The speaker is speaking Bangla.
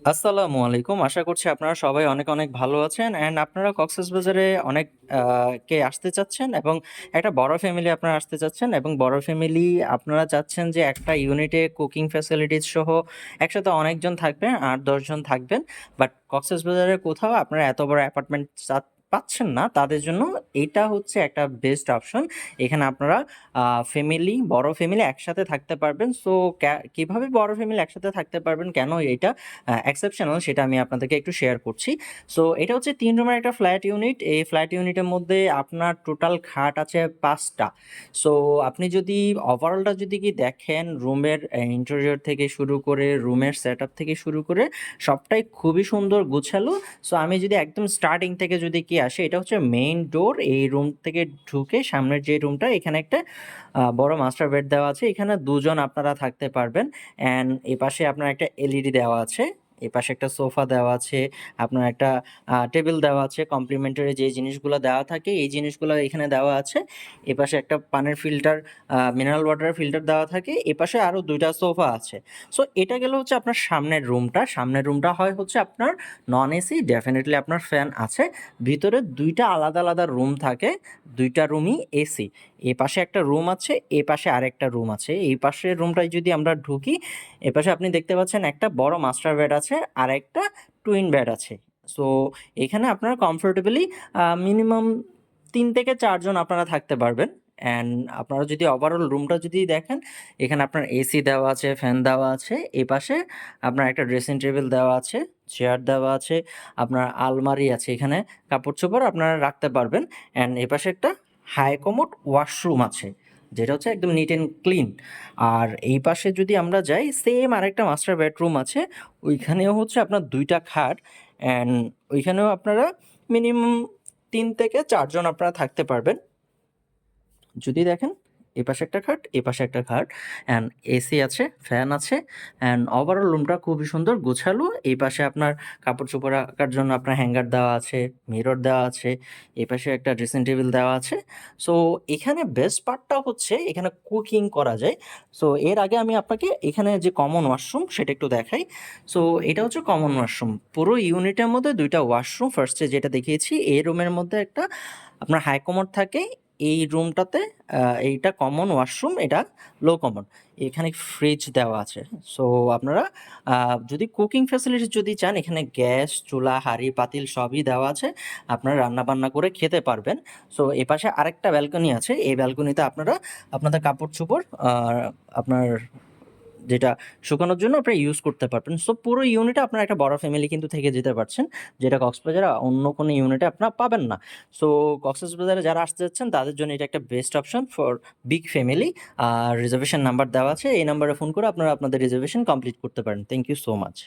আসসালামু আলাইকুম। আশা করছি আপনারা সবাই অনেক, অনেক ভালো আছেন অ্যান্ড আপনারা কক্সবাজারে অনেক কে আসতে চাচ্ছেন এবং একটা বড় ফ্যামিলি আপনারা আসতে চাচ্ছেন এবং বড় ফ্যামিলি আপনারা চাচ্ছেন যে একটা ইউনিটে কুকিং ফ্যাসিলিটিস সহ একসাথে অনেকজন থাকবেন, ৮-১০ জন থাকবেন। বাট কক্সবাজারে কোথাও আপনারা এত বড় অ্যাপার্টমেন্ট পাচ্ছেন না। তাদের জন্য এইটা হচ্ছে একটা বেস্ট অপশন। এখানে আপনারা বড় ফ্যামিলি একসাথে থাকতে পারবেন। সো কিভাবে বড় ফ্যামিলি একসাথে থাকতে পারবেন, কেন এইটা এক্সেপশনাল সেটা আমি আপনাদেরকে একটু শেয়ার করছি। সো এটা হচ্ছে ৩ রুমের একটা ফ্ল্যাট ইউনিট। এই ফ্ল্যাট ইউনিটের মধ্যে আপনার টোটাল খাট আছে ৫টা। সো আপনি যদি ওভারঅলটা যদি কি দেখেন, রুমের ইন্টেরিয়র থেকে শুরু করে রুমের সেটআপ থেকে শুরু করে সবটাই খুবই সুন্দর গুছালো। সো আমি যদি একদম স্টার্টিং থেকে যদি কি আসি, এটা হচ্ছে মেইন ডোর। এই রুম থেকে ঢুকে সামনের যে রুমটা, এখানে একটা বড় মাস্টার বেড দেওয়া আছে। এখানে ২ জন আপনারা থাকতে পারবেন। অ্যান্ড এপাশে আপনার একটা এলইডি দেওয়া আছে। এপাশে একটা সোফা দেওয়া আছে। আপনার একটা টেবিল দেওয়া আছে। কমপ্লিমেন্টারি যে জিনিসগুলো দেওয়া থাকে এই জিনিসগুলো এখানে দেওয়া আছে। এপাশে একটা পানির ফিল্টার, মিনারেল ওয়াটারের ফিল্টার দেওয়া থাকে। এপাশে আরও ২টা সোফা আছে। সো এটা গেল হচ্ছে আপনার সামনের রুমটা। সামনের রুমটা হয় হচ্ছে আপনার নন এসি, ডেফিনিটলি আপনার ফ্যান আছে। ভিতরে ২টা আলাদা, আলাদা রুম থাকে। ২টা রুমই এসি। এপাশে একটা রুম আছে, এপাশে আরেকটা রুম আছে। এই পাশের রুমটায় যদি আমরা ঢুকি, এপাশে আপনি দেখতে পাচ্ছেন একটা বড় মাস্টার বেড আছে আর একটা টুইন বেড আছে। সো এখানে আপনারা কমফোর্টেবলি মিনিমাম ৩ থেকে ৪ জন আপনারা থাকতে পারবেন। অ্যান্ড আপনারা যদি ওভারঅল রুমটা যদি দেখেন, এখানে আপনার এসি দেওয়া আছে, ফ্যান দেওয়া আছে। এপাশে আপনার একটা ড্রেসিং টেবিল দেওয়া আছে, চেয়ার দেওয়া আছে, আপনার আলমারি আছে, এখানে কাপড়-চোপড় আপনারা রাখতে পারবেন। অ্যান্ড এপাশে একটা হাই কমোড ওয়াশরুম আছে, যেটা হচ্ছে একদম নিট অ্যান্ড ক্লিন। আর এই পাশে যদি আমরা যাই, সেম আরেকটা মাস্টার বেডরুম আছে। ওইখানেও হচ্ছে আপনার ২টা খাট। অ্যান্ড ওইখানেও আপনারা মিনিমাম ৩ থেকে ৪ জন আপনারা থাকতে পারবেন। যদি দেখেন, এপাশে একটা খাট, এপাশে একটা খাট। অ্যান্ড এসি আছে, ফ্যান আছে। অ্যান্ড ওভারঅল রুমটা খুবই সুন্দর গোছালো। এই পাশে আপনার কাপড়-চোপড় রাখার জন্য আপনার হ্যাঙ্গার দেওয়া আছে, মিরর দেওয়া আছে। এপাশে একটা ড্রেসিং টেবিল দেওয়া আছে। সো এখানে বেস্ট পার্টটা হচ্ছে এখানে কুকিং করা যায়। সো এর আগে আমি আপনাকে এখানে যে কমন ওয়াশরুম সেটা একটু দেখাই। সো এটা হচ্ছে কমন ওয়াশরুম। পুরো ইউনিটের মধ্যে ২টা ওয়াশরুম। ফার্স্টে যেটা দেখিয়েছি, এই রুমের মধ্যে একটা আপনার হাই কমোড থাকে। এই রুমটাতে এইটা কমন ওয়াশরুম, এটা লো কমন। এখানে ফ্রিজ দেওয়া আছে। সো আপনারা যদি কুকিং ফ্যাসিলিটি যদি চান, এখানে গ্যাস, চুলা, হাঁড়ি, পাতিল সবই দেওয়া আছে। আপনারা রান্না-বান্না করে খেতে পারবেন। সো এপাশে আরেকটা ব্যালকনি আছে। এই ব্যালকনিতে আপনারা আপনাদের কাপড়-চোপড় আপনার যেটা শুকানোর জন্য আপনারা ইউজ করতে পারবেন। সো পুরো ইউনিটে আপনারা একটা বড় ফ্যামিলি কিন্তু থেকে যেতে পারছেন, যেটা কক্সবাজারে অন্য কোনো ইউনিটে আপনারা পাবেন না। সো কক্সবাজারে যারা আসতে যাচ্ছেন তাদের জন্য এটা একটা best option for big family. আর রিজার্ভেশন নাম্বার দেওয়া আছে। এই নাম্বারে ফোন করে আপনারা আপনাদের রিজার্ভেশন কমপ্লিট করতে পারেন। Thank you so much.